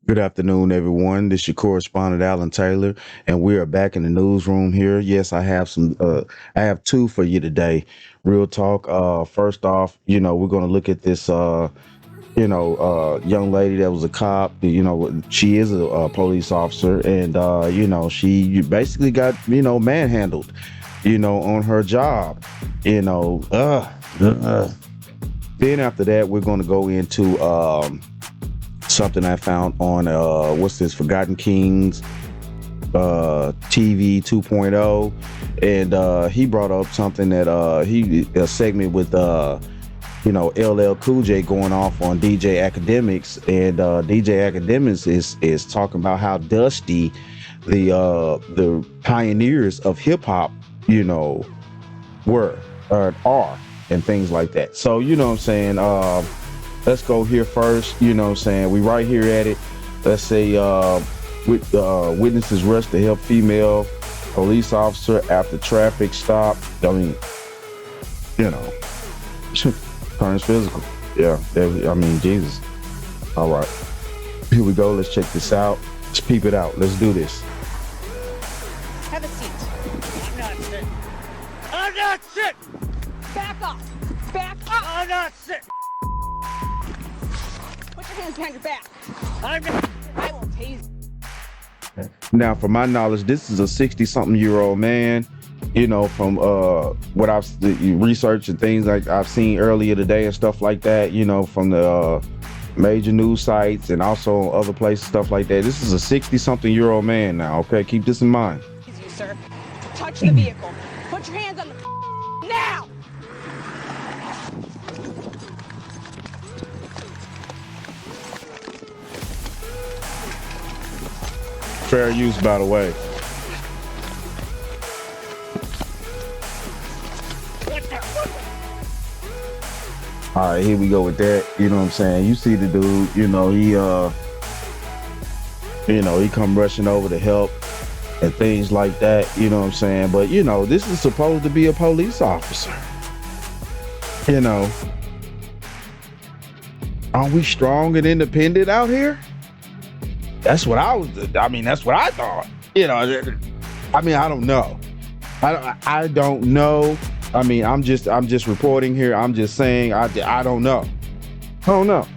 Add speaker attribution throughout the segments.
Speaker 1: Good afternoon, everyone. This is your correspondent, Alan Taylor, and we are back in the newsroom here. Yes, I have two for you today. Real talk. First off, we're going to look at this, young lady that was a cop. She is a police officer, and she basically got, manhandled, on her job. You know, uh, then after that, we're going to go into, something I found on what's this Forgotten Kings TV 2.0, and he brought up something that he a segment with LL Cool J going off on DJ Academics, and DJ Academics is talking about how dusty the pioneers of hip hop were or are and things like that. So what I'm saying. Let's go here first. What I'm saying? We right here at it. Let's say witnesses rush to help female police officer after traffic stop. I mean, turns physical. Yeah. Jesus. All right. Here we go. Let's check this out. Let's peep it out. Let's do this.
Speaker 2: Have a seat.
Speaker 3: I'm not sick. I'm not sick.
Speaker 2: Back off. Back up.
Speaker 3: I'm not sick.
Speaker 2: Put your hands behind your back.
Speaker 3: I'm not.
Speaker 2: I will tase you.
Speaker 1: Now, from my knowledge, this is a 60-something-year-old man. From what I've researched and things like I've seen earlier today and stuff like that. From the major news sites and also other places, stuff like that. This is a 60-something-year-old man now. Okay, keep this in mind.
Speaker 2: Tase you, sir. Touch the vehicle. Put your hands on the now.
Speaker 1: Fair use, by the way. All right, here we go with that. You know what I'm saying? You see the dude, he come rushing over to help and things like that. You know what I'm saying? But this is supposed to be a police officer. Aren't we strong and independent out here? That's what that's what I thought. I don't know. I don't know. I'm just reporting here. I'm just saying I don't know. I don't know.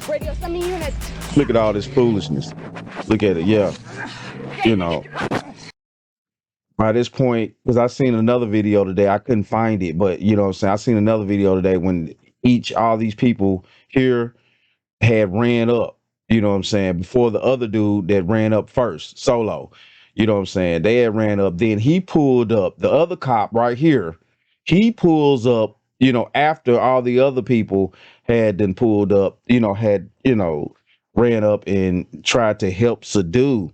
Speaker 2: Radio, send me units.
Speaker 1: Look at all this foolishness. Look at it. Yeah. By this point, because I seen another video today, I couldn't find it, but what I'm saying, I seen another video today when all these people here had ran up, what I'm saying, before the other dude that ran up first, solo, what I'm saying, they had ran up, then he pulled up, the other cop right here, he pulls up, after all the other people had then pulled up, ran up and tried to help subdue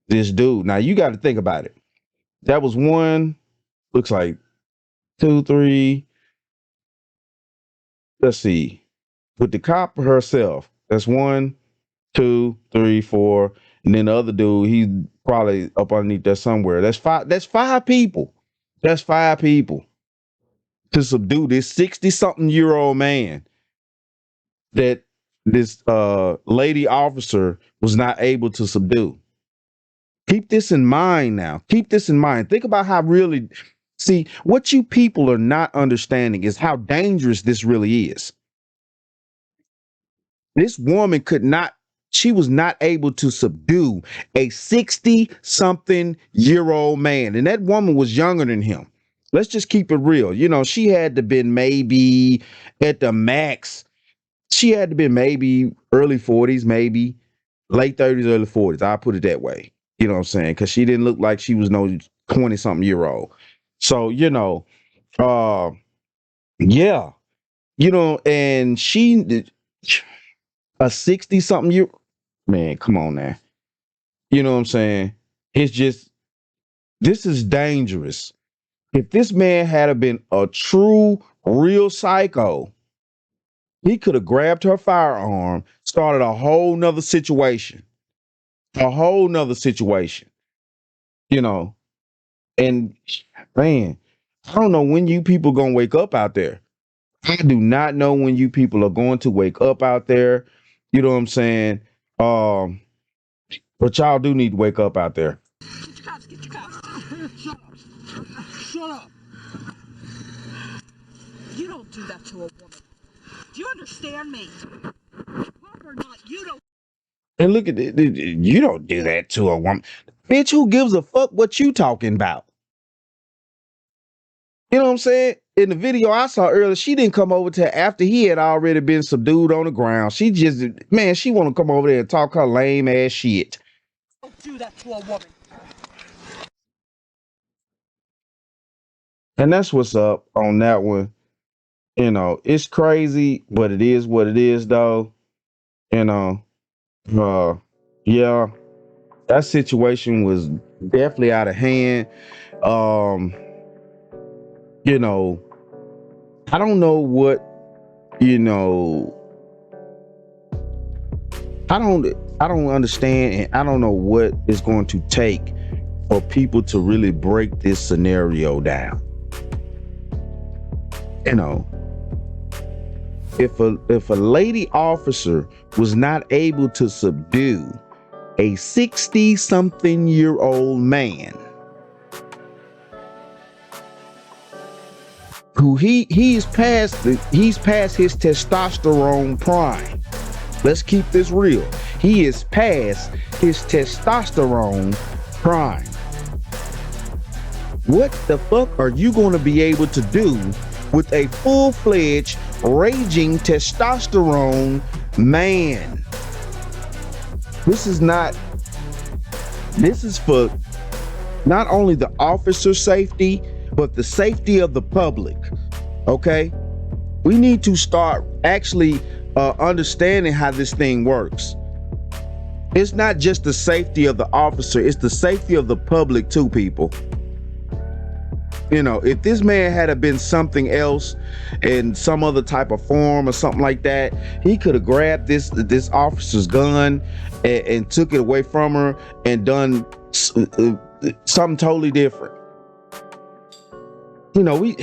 Speaker 1: this dude. Now you got to think about it. That was one, looks like two, three. Let's see. With the cop herself, that's 1, 2, 3, 4. And then the other dude, he's probably up underneath there somewhere. That's five. That's five people. That's five people to subdue this 60-something-year-old man that this lady officer was not able to subdue. Keep this in mind now. Keep this in mind. Think about how see, what you people are not understanding is how dangerous this really is. This woman she was not able to subdue a 60-something-year-old man. And that woman was younger than him. Let's just keep it real. She had to been maybe at the max. She had to be maybe early 40s, maybe late 30s, early 40s. I'll put it that way. You know what I'm saying? Because she didn't look like she was no 20-something-year-old. So, yeah, and she, a 60-something-year, man, come on now. You know what I'm saying? It's just, this is dangerous. If this man had been a true, real psycho, he could have grabbed her firearm, started a whole nother situation. A whole nother situation, and man, I don't know when you people gonna wake up out there. I do not know when you people are going to wake up out there. You know what I'm saying? Um, but y'all do need to wake up out there.
Speaker 3: Get your cuffs, get your cuffs. Shut up. Shut up. You don't do that to a woman. Do you understand me? Pop or not, you don't.
Speaker 1: And look at it. You don't do that to a woman. Bitch, who gives a fuck what you talking about? You know what I'm saying? In the video I saw earlier, she didn't come over till after he had already been subdued on the ground. She just, man, she want to come over there and talk her lame ass shit.
Speaker 3: Don't do that to a woman.
Speaker 1: And that's what's up on that one. You know, it's crazy, but it is what it is, though. You know, uh, yeah, that situation was definitely out of hand. Um, you know, I don't know what, you know, I don't understand, and I don't know what it's going to take for people to really break this scenario down. You know, if a lady officer was not able to subdue a 60-something-year-old man who he's past his testosterone prime. Let's keep this real. He is past his testosterone prime. What the fuck are you going to be able to do with a full-fledged, raging testosterone man? This is for not only the officer's safety, but the safety of the public. Okay? We need to start actually understanding how this thing works. It's not just the safety of the officer, it's the safety of the public too, people. You know, if this man had been something else in some other type of form or something like that, he could have grabbed this officer's gun and took it away from her and done something totally different. You know, we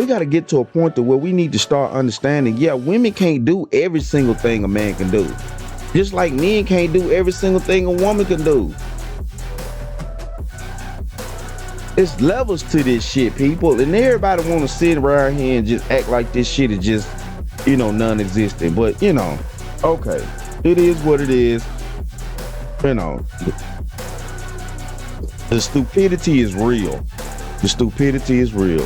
Speaker 1: got to get to a point to where we need to start understanding, yeah, women can't do every single thing a man can do. Just like men can't do every single thing a woman can do. It's levels to this shit, people, and everybody want to sit around here and just act like this shit is just, you know, non-existent. But, you know, okay, it is what it is. You know, the stupidity is real. The stupidity is real.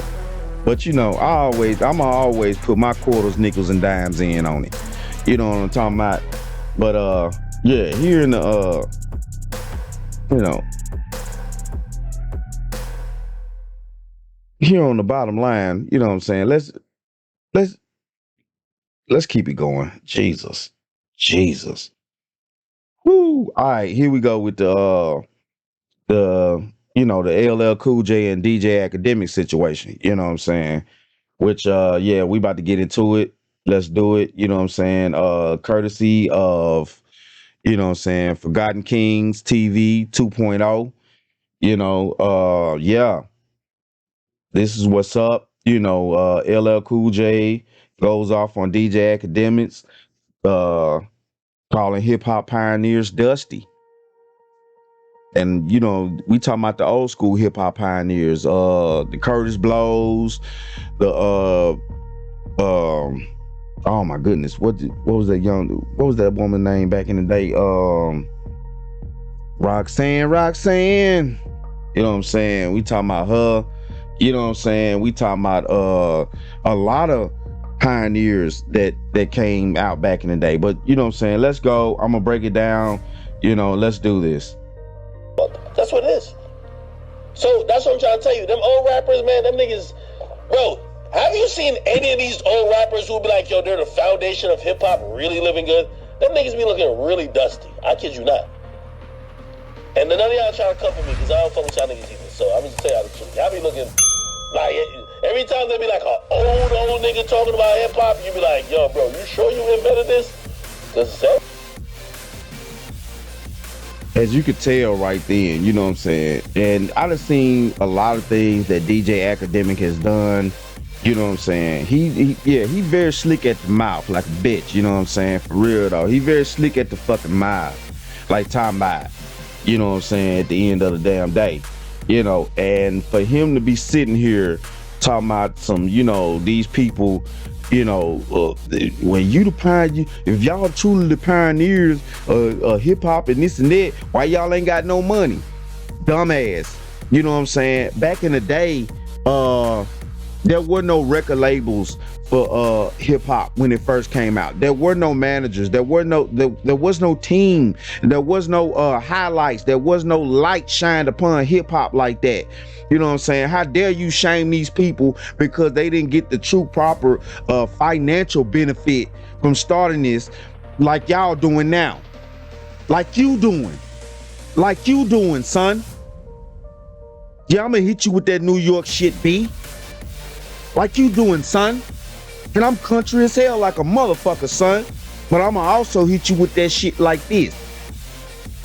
Speaker 1: But, you know, I'm always put my quarters, nickels, and dimes in on it. You know what I'm talking about? But, yeah, here in the, you know, here on the bottom line, you know what I'm saying? Let's keep it going. Jesus. Woo. All right, here we go with the you know, the LL Cool J and DJ Academic situation. You know what I'm saying? Which yeah, we about to get into it. Let's do it. You know what I'm saying? Courtesy of, you know what I'm saying, Forgotten Kings TV 2.0. You know, yeah. This is what's up. You know, LL Cool J goes off on DJ Academics, calling hip hop pioneers dusty. And, you know, we talking about the old school hip hop pioneers, the Curtis Blows, the oh my goodness, what was that woman name back in the day? Roxanne. You know what I'm saying? We talking about her. You know what I'm saying? We talking about a lot of pioneers that came out back in the day. But you know what I'm saying? Let's go. I'm gonna break it down. You know, let's do this.
Speaker 4: That's what it is. So that's what I'm trying to tell you. Them old rappers, man, them niggas, bro. Have you seen any of these old rappers who be like, yo, they're the foundation of hip hop, really living good? Them niggas be looking really dusty. I kid you not. And none of y'all trying to cover me because I don't fuck with y'all niggas either. So I'm just tell y'all the truth. Y'all be looking like, every time there be like an old nigga talking about hip hop, you be like, yo, bro, you sure you invented this? Because
Speaker 1: As you could tell right then, you know what I'm saying? And I done seen a lot of things that DJ Academic has done You know what I'm saying? Yeah, he very slick at the mouth, like a bitch. You know what I'm saying? For real though, he very slick at the fucking mouth, like time out. You know what I'm saying? At the end of the damn day, you know. And for him to be sitting here talking about some, you know, these people, you know, when you the pioneer, if y'all truly the pioneers of hip hop and this and that, why y'all ain't got no money? Dumbass. You know what I'm saying? Back in the day, there were no record labels for hip hop when it first came out. There were no managers. There was no team. There was no highlights. There was no light shined upon hip hop like that. You know what I'm saying? How dare you shame these people because they didn't get the true proper financial benefit from starting this like y'all doing now. Like you doing, son. Yeah, I'm gonna hit you with that New York shit, B. Like you doing, son. And I'm country as hell like a motherfucker, son. But I'ma also hit you with that shit like this.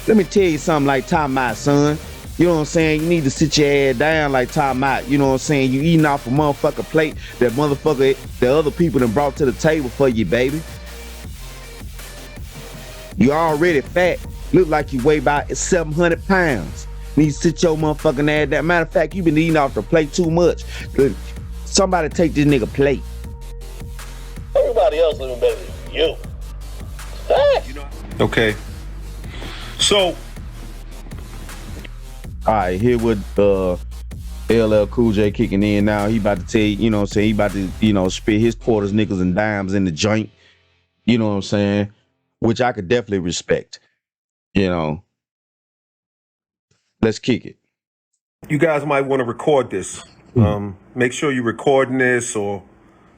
Speaker 1: Let me tell you something like time out, son. You know what I'm saying? You need to sit your ass down like time out. You know what I'm saying? You eating off a motherfucker plate that motherfucker, the other people done brought to the table for you, baby. You already fat. Look like you weigh about 700 pounds. Need to sit your motherfucking ass down. Matter of fact, you been eating off the plate too much. Somebody take this nigga plate.
Speaker 4: Everybody else living better than you.
Speaker 5: Okay. So,
Speaker 1: all right, here with LL Cool J kicking in now. He about to tell you, you know what I'm saying? He about to, you know, spit his quarters, nickels, and dimes in the joint. You know what I'm saying? Which I could definitely respect. You know. Let's kick it.
Speaker 5: you guys might want to record this. Make sure you're recording this or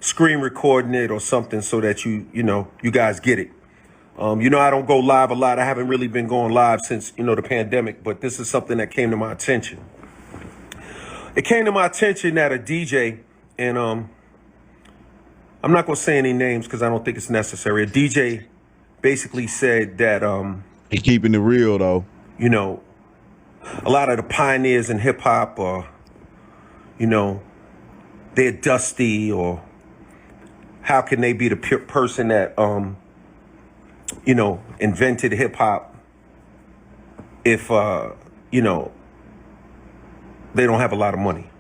Speaker 5: screen recording it or something so that you guys get it. You know, I don't go live a lot. I haven't really been going live since, you know, the pandemic, but this is something that came to my attention. It came to my attention that a DJ, and I'm not going to say any names because I don't think it's necessary. A DJ basically said that,
Speaker 1: He's keeping it real though.
Speaker 5: you know, a lot of the pioneers in hip hop are, you know, they're dusty, or how can they be the person that, you know, invented hip hop if, you know, they don't have a lot of money.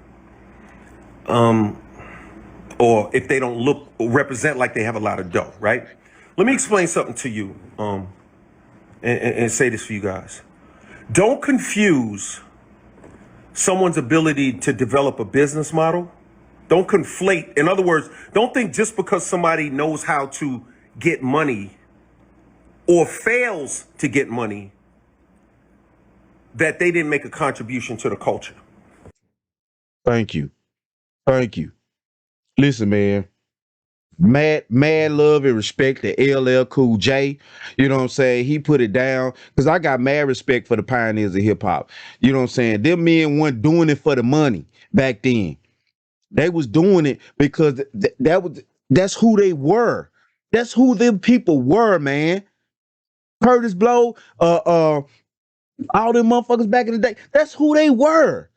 Speaker 5: Or if they don't look or represent like they have a lot of dough, right? Let me explain something to you, and say this for you guys. Don't confuse someone's ability to develop a business model. Don't conflate. In other words, don't think just because somebody knows how to get money or fails to get money that they didn't make a contribution to the culture.
Speaker 1: Thank you. Listen, man. Mad love and respect to LL Cool J. You know what I'm saying? He put it down because I got mad respect for the pioneers of hip hop. You know what I'm saying? Them men weren't doing it for the money back then. They was doing it because that's who they were. That's who them people were, man. Curtis Blow, all them motherfuckers back in the day. That's who they were.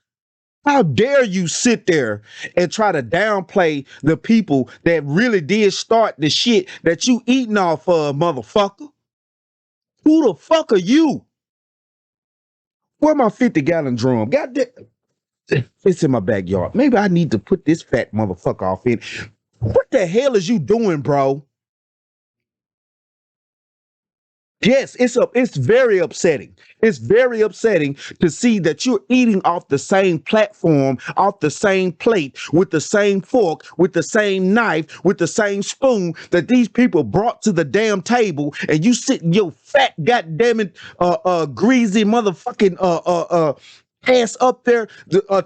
Speaker 1: How dare you sit there and try to downplay the people that really did start the shit that you eating off of, motherfucker? Who the fuck are you? Where my 50-gallon drum? Goddamn, it's in my backyard. Maybe I need to put this fat motherfucker off in. What the hell is you doing, bro? Yes, it's very upsetting. It's very upsetting to see that you're eating off the same platform, off the same plate, with the same fork, with the same knife, with the same spoon that these people brought to the damn table, and you sitting your fat goddamn it, greasy motherfucking ass up there,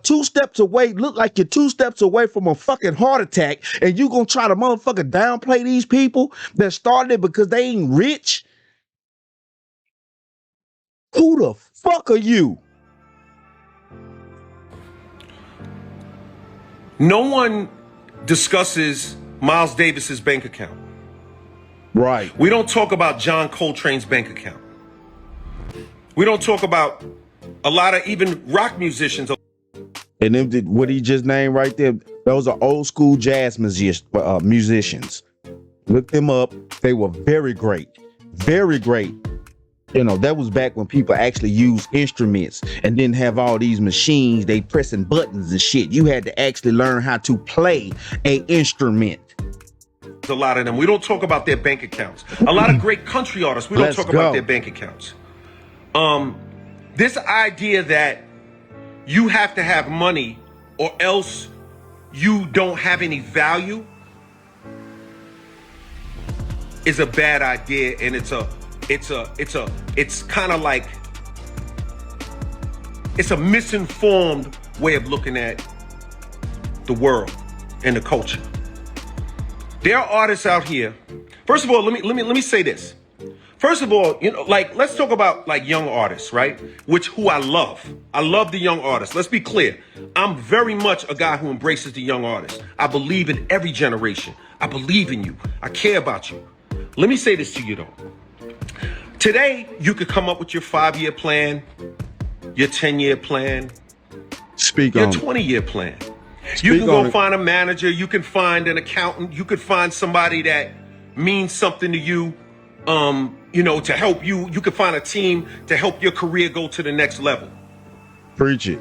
Speaker 1: 2 steps away, look like you're 2 steps away from a fucking heart attack, and you gonna try to motherfucking downplay these people that started it because they ain't rich? Who the fuck are you?
Speaker 5: No one discusses Miles Davis's bank account.
Speaker 1: Right.
Speaker 5: We don't talk about John Coltrane's bank account. We don't talk about a lot of even rock musicians.
Speaker 1: And then what he just named right there, those are old school jazz musicians. Look them up. They were very great. Very great. You know, that was back when people actually used instruments and didn't have all these machines. They pressing buttons and shit. You had to actually learn how to play a instrument.
Speaker 5: A lot of them. We don't talk about their bank accounts. A lot of great country artists, we don't talk about their bank accounts. This idea that you have to have money or else you don't have any value is a bad idea, and it's kind of like, it's a misinformed way of looking at the world and the culture. There are artists out here. First of all, let me say this. First of all, you know, like, let's talk about like young artists, right? Who I love. I love the young artists. Let's be clear. I'm very much a guy who embraces the young artists. I believe in every generation. I believe in you. I care about you. Let me say this to you though. Today, you could come up with your 5-year plan, your 10-year plan, your 20-year plan. You can go find a manager. You can find an accountant. You could find somebody that means something to you. You know, to help you. You could find a team to help your career go to the next level.
Speaker 1: Preach it.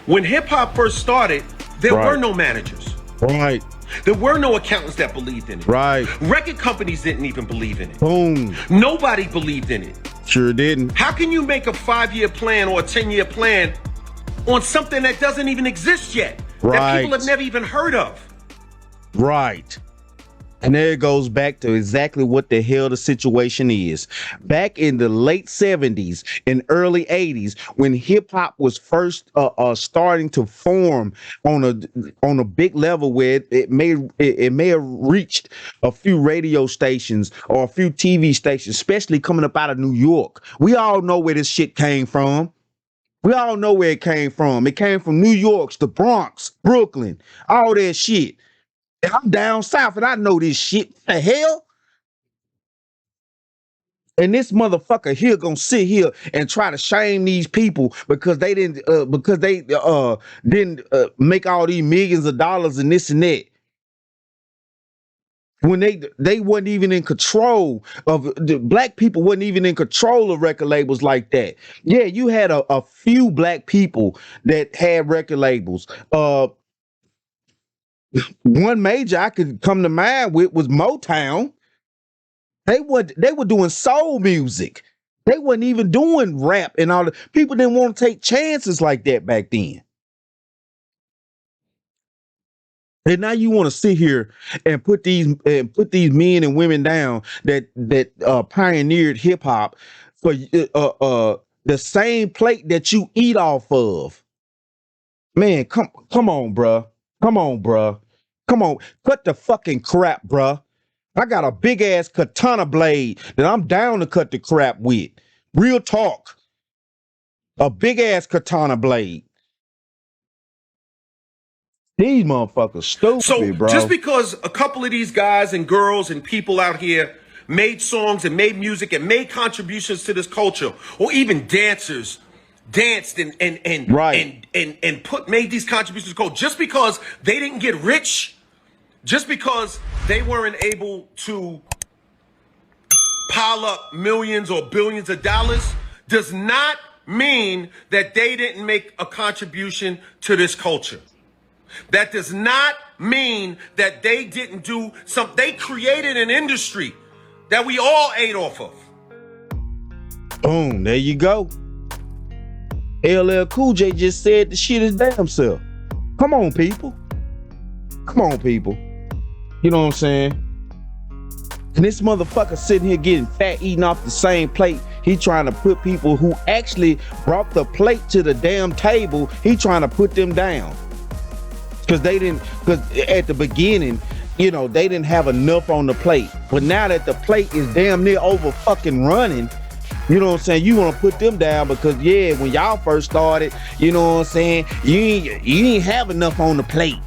Speaker 5: When hip hop first started, there were no managers.
Speaker 1: Right.
Speaker 5: There were no accountants that believed in it.
Speaker 1: Right.
Speaker 5: Record companies didn't even believe in it.
Speaker 1: Boom.
Speaker 5: Nobody believed in it.
Speaker 1: Sure didn't.
Speaker 5: How can you make a 5-year plan or a 10-year plan on something that doesn't even exist yet?
Speaker 1: Right.
Speaker 5: That people have never even heard of?
Speaker 1: Right. And there it goes back to exactly what the hell the situation is. Back in the late 70s and early 80s, when hip hop was first starting to form on a big level, where it may have reached a few radio stations or a few TV stations, especially coming up out of New York. We all know where this shit came from. We all know where it came from. It came from New York, the Bronx, Brooklyn, all that shit. And I'm down south and I know this shit. What the hell? And this motherfucker here gonna sit here and try to shame these people because they didn't make all these millions of dollars and this and that. When they wasn't even in control of the black people, wasn't even in control of record labels like that. Yeah, you had a few black people that had record labels. One major I could come to mind with was Motown. They were doing soul music. They wasn't even doing rap and all that. People didn't want to take chances like that back then. And now you want to sit here and put these men and women down that pioneered hip hop for the same plate that you eat off of. Man, come on, bruh. Come on, bruh. Come on. Cut the fucking crap, bruh. I got a big ass katana blade that I'm down to cut the crap with. Real talk. A big ass katana blade. These motherfuckers stupid, bro.
Speaker 5: So just because a couple of these guys and girls and people out here made songs and made music and made contributions to this culture, or even dancers danced and made these contributions go, just because they didn't get rich, just because they weren't able to pile up millions or billions of dollars, does not mean that they didn't make a contribution to this culture. That does not mean that they didn't do something. They created an industry that we all ate off of.
Speaker 1: Boom, there you go. LL Cool J just said the shit his damn self. Come on, people. Come on, people. You know what I'm saying? And this motherfucker sitting here getting fat, eating off the same plate. He trying to put people who actually brought the plate to the damn table, he trying to put them down. Because at the beginning, you know, they didn't have enough on the plate. But now that the plate is damn near over fucking running, you know what I'm saying, you want to put them down because, yeah, when y'all first started, you know what I'm saying, you ain't have enough on the plate.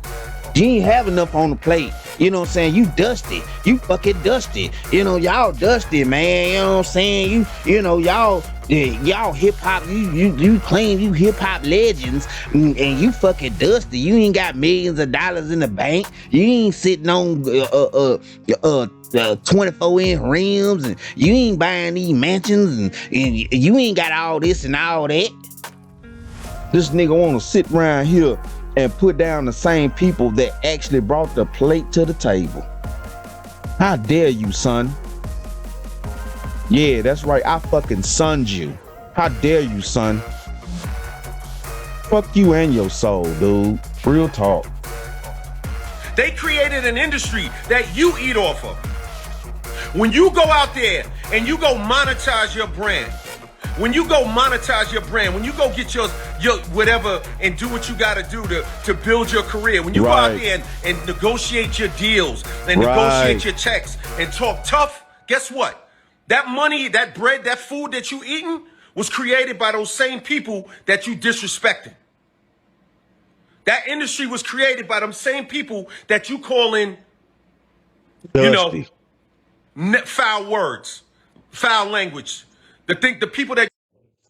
Speaker 1: You ain't have enough on the plate. You know what I'm saying? You dusty. You fucking dusty. You know, y'all dusty, man. You know what I'm saying? You know, y'all
Speaker 6: Yeah, y'all hip hop, you claim you hip hop legends, and you fucking dusty. You ain't got millions of dollars in the bank. You ain't sitting on 24-inch rims, and you ain't buying these mansions, and you ain't got all this and all that.
Speaker 1: This nigga want to sit around here and put down the same people that actually brought the plate to the table. How dare you, son? Yeah, that's right. I fucking sunned you. How dare you, son? Fuck you and your soul, dude. Real talk.
Speaker 5: They created an industry that you eat off of. When you go out there and you go monetize your brand, when you go get your whatever and do what you got to do to build your career, when you go out there and negotiate your deals and negotiate your checks and talk tough, guess what? That money, that bread, that food that you eating was created by those same people that you disrespected. That industry was created by them same people that you call in,
Speaker 1: Dusty.
Speaker 5: foul words, foul language. The people that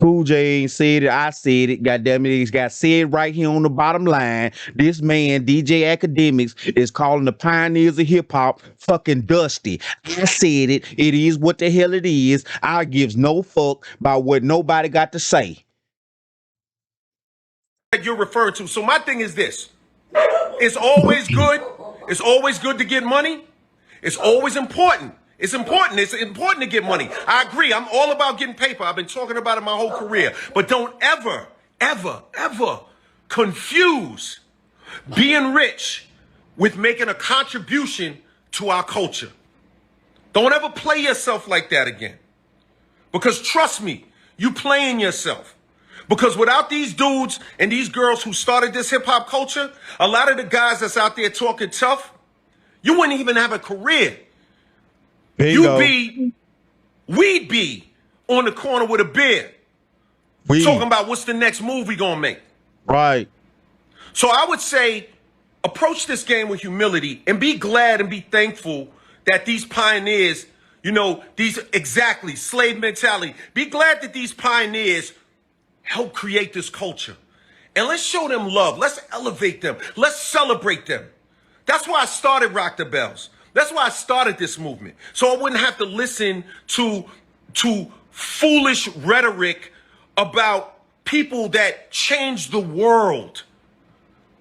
Speaker 1: Cool J ain't said it. I said it. Goddamn it. It's got said right here on the bottom line. This man, DJ Academics, is calling the pioneers of hip hop fucking dusty. I said it. It is what the hell it is. I gives no fuck about what nobody got to say.
Speaker 5: you're referring to. So my thing is this. It's always good. It's always good to get money. It's always important. It's important. It's important to get money. I agree. I'm all about getting paper. I've been talking about it my whole career. But don't ever, ever, ever confuse being rich with making a contribution to our culture. Don't ever play yourself like that again. Because trust me, you playing yourself. Because without these dudes and these girls who started this hip hop culture, a lot of the guys that's out there talking tough, you wouldn't even have a career. We'd be on the corner with a beer, talking about what's the next move we gonna make.
Speaker 1: Right.
Speaker 5: So I would say, approach this game with humility and be glad and be thankful that these pioneers, these slave mentality. Be glad that these pioneers help create this culture. And let's show them love. Let's elevate them. Let's celebrate them. That's why I started Rock the Bells. That's why I started this movement. So I wouldn't have to listen to foolish rhetoric about people that changed the world.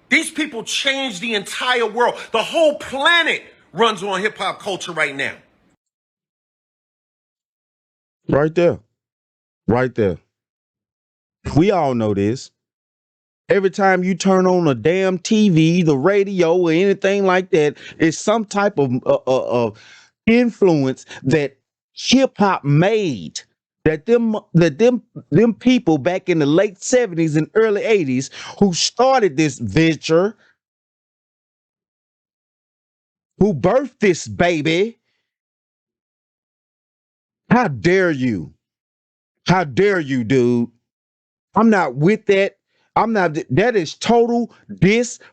Speaker 5: These people changed the entire world. The whole planet runs on hip hop culture right now.
Speaker 1: Right there. Right there. We all know this. Every time you turn on a damn TV, the radio, or anything like that, it's some type of influence that hip hop made. That them people back in the late 70s and early 80s who started this venture, who birthed this baby. How dare you? How dare you, dude? I'm not with that. I'm not. That is total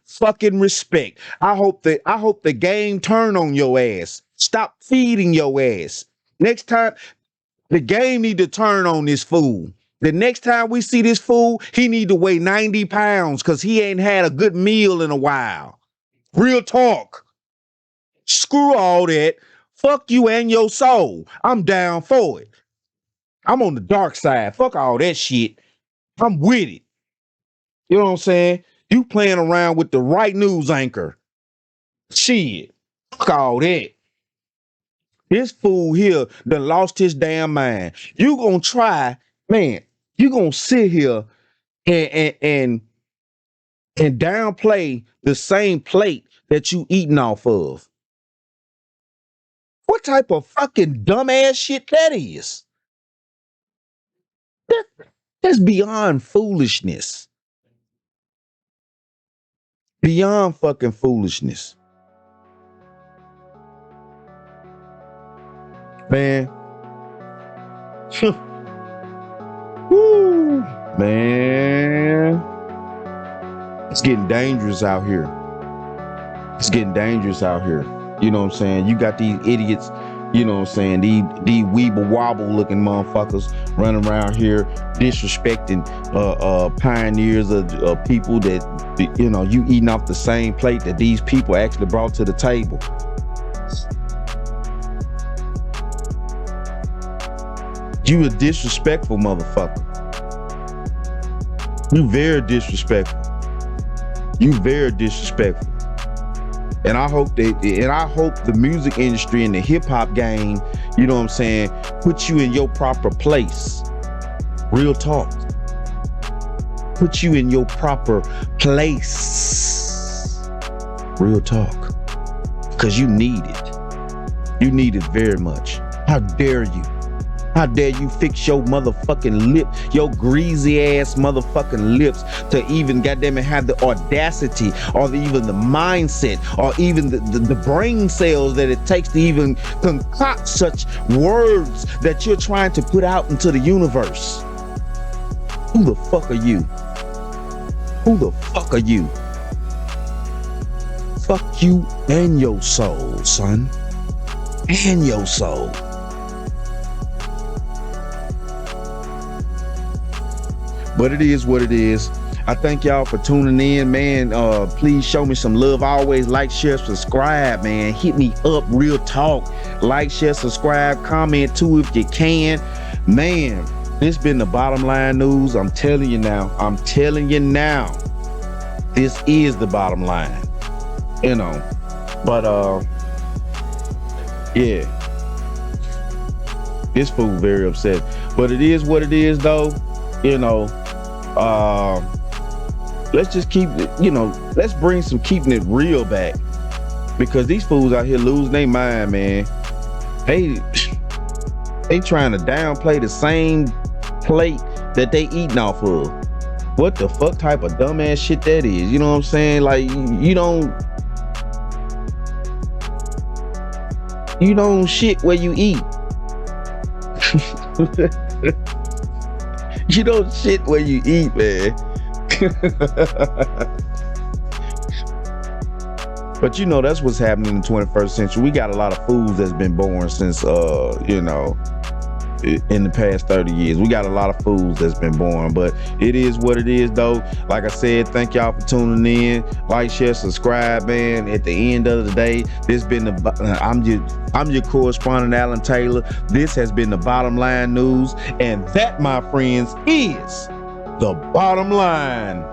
Speaker 1: fucking respect. I hope the game turn on your ass. Stop feeding your ass. Next time, the game need to turn on this fool. The next time we see this fool, he need to weigh 90 pounds because he ain't had a good meal in a while. Real talk. Screw all that. Fuck you and your soul. I'm down for it. I'm on the dark side. Fuck all that shit. I'm with it. You know what I'm saying? You playing around with the right news anchor. Shit. Fuck all that. This fool here done lost his damn mind. You gonna try, man, you gonna sit here and downplay the same plate that you eating off of. What type of fucking dumbass shit that is? That's beyond foolishness. Beyond fucking foolishness. Man. Woo. Man. It's getting dangerous out here. It's getting dangerous out here. You know what I'm saying? You got these idiots You know what I'm saying? These weeble wobble looking motherfuckers running around here disrespecting pioneers of people that, you know, you eating off the same plate that these people actually brought to the table. You a disrespectful motherfucker. You very disrespectful. You very disrespectful. And I hope the music industry and the hip hop game, you know what I'm saying, put you in your proper place. Real talk. Put you in your proper place. Real talk. Because you need it. You need it very much. How dare you? How dare you fix your motherfucking lip, your greasy ass motherfucking lips to even goddamn it have the audacity or even the mindset or even the brain cells that it takes to even concoct such words that you're trying to put out into the universe. Who the fuck are you? Who the fuck are you? Fuck you and your soul, son. And your soul. But it is what it is. I thank y'all for tuning in, man. Please show me some love. Always like, share, subscribe, man. Hit me up, real talk. Like, share, subscribe, comment too if you can. Man, this been the bottom line news. I'm telling you now. I'm telling you now. This is the bottom line. You know. But yeah. This fool very upset. But it is what it is though. You know. Let's just keep it, you know, let's bring some keeping it real back, because these fools out here losing their mind, man. They trying to downplay the same plate that they eating off of. What the fuck type of dumbass shit that is? You know what I'm saying? Like, you don't shit where you eat. You don't shit where you eat, man. But you know, that's what's happening in the 21st century. We got a lot of fools that's been born since, you know, in the past 30 years. We got a lot of fools that's been born, but it is what it is though. Like I said, thank y'all for tuning in. Like, share, subscribe, man. At the end of the day, this been I'm your correspondent, Alan Taylor. This has been the Bottom Line News, and that, my friends, is the bottom line.